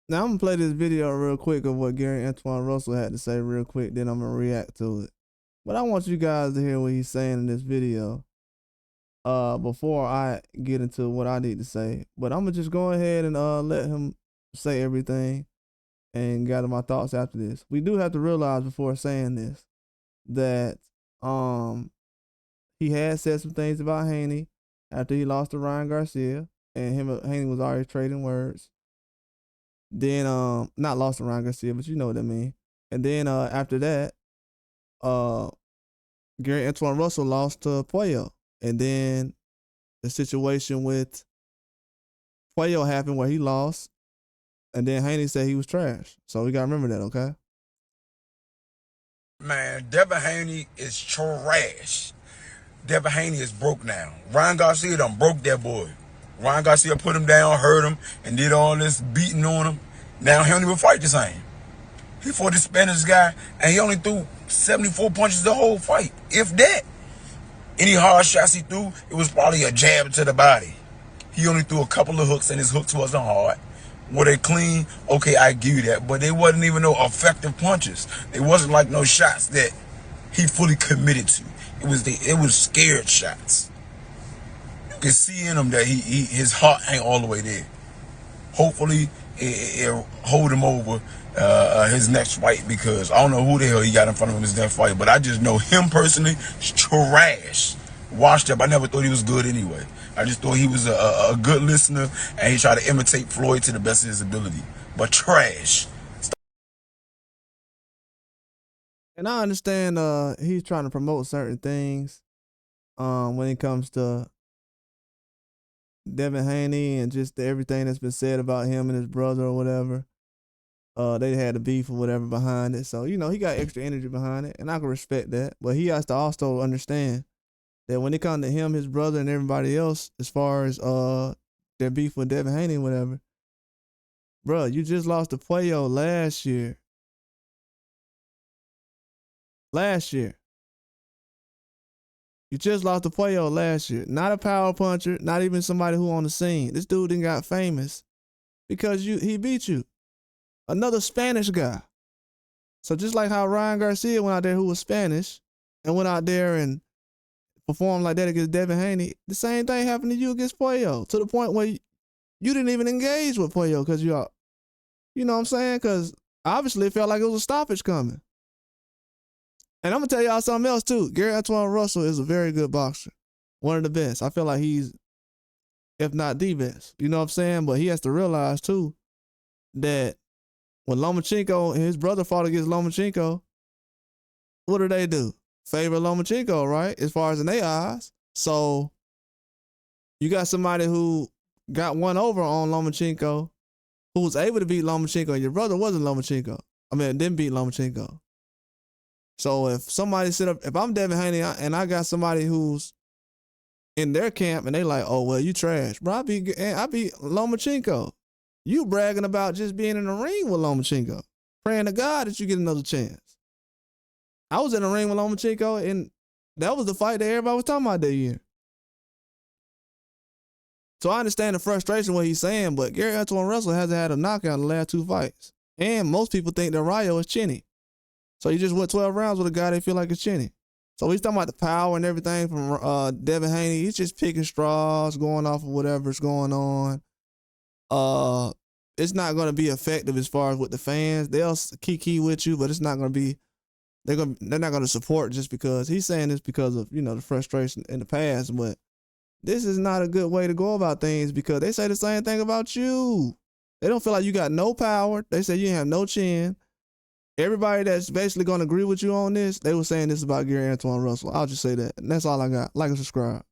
Now I'm gonna play this video real quick of what Gary Antuanne Russell had to say real quick. Then I'm gonna react to it. But I want you guys to hear what he's saying in this video. Before I get into what I need to say. But I'm gonna just go ahead and let him say everything and gather my thoughts after this. We do have to realize before saying this that he had said some things about Haney after he lost to Ryan Garcia, and him Haney was already trading words. Then not lost to Ryan Garcia, but you know what I mean. And then after that, Gary Antuanne Russell lost to Puello. And then the situation with Puello happened where he lost. And then Haney said he was trash. So we gotta remember that, okay? Man, Devin Haney is trash. Devin Haney is broke now. Ryan Garcia done broke that boy. Ryan Garcia put him down, hurt him, and did all this beating on him. Now he don't even fight the same. He fought this Spanish guy, and he only threw 74 punches the whole fight, if that. Any hard shots he threw, it was probably a jab to the body. He only threw a couple of hooks, and his hooks wasn't hard. Were they clean? Okay, I give you that. But they wasn't even no effective punches. They wasn't like no shots that he fully committed to. It was scared shots. You can see in him that his heart ain't all the way there. Hopefully, it'll hold him over his next fight, because I don't know who the hell he got in front of him his next fight, but I just know him personally is trash. Washed up. I never thought he was good anyway. I just thought he was a good listener, and he tried to imitate Floyd to the best of his ability. But trash. And I understand he's trying to promote certain things when it comes to Devin Haney and just everything that's been said about him and his brother or whatever. They had a beef or whatever behind it. So, you know, he got extra energy behind it, and I can respect that. But he has to also understand that when it comes to him, his brother, and everybody else, as far as their beef with Devin Haney or whatever, bro, you just lost to Puello last year. You just lost to Puello last year. Not a power puncher, not even somebody who on the scene. This dude didn't got famous because he beat you. Another Spanish guy. So just like how Ryan Garcia went out there, who was Spanish, and went out there and performed like that against Devin Haney, the same thing happened to you against Puello, to the point where you didn't even engage with Puello because you know what I'm saying? Because obviously it felt like it was a stoppage coming. And I'm going to tell y'all something else too. Gary Antuanne Russell is a very good boxer. One of the best. I feel like he's, if not the best. You know what I'm saying? But he has to realize too that when Lomachenko and his brother fought against Lomachenko, what do? Favor Lomachenko, right? As far as in their eyes. So you got somebody who got one over on Lomachenko, who was able to beat Lomachenko. Your brother wasn't Lomachenko. Didn't beat Lomachenko. So if somebody if I'm Devin Haney and I got somebody who's in their camp and they like, oh, well, you trash. Bro, I beat Lomachenko. You bragging about just being in the ring with Lomachenko, praying to God that you get another chance. I was in the ring with Lomachenko, and that was the fight that everybody was talking about that year. So I understand the frustration what he's saying, but Gary Antuanne Russell hasn't had a knockout in the last 2 fights. And most people think that Rayo is chinny. So he just went 12 rounds with a guy they feel like is chinny. So he's talking about the power and everything from Devin Haney. He's just picking straws, going off of whatever's going on. It's not going to be effective as far as with the fans. They'll kiki with you, but it's not going to be. They're not going to support just because he's saying this because of the frustration in the past. But this is not a good way to go about things, because they say the same thing about you. They don't feel like you got no power. They say you have no chin. Everybody that's basically going to agree with you on this, they were saying this about Gary Antuanne Russell. I'll just say that. And that's all I got. Like and subscribe.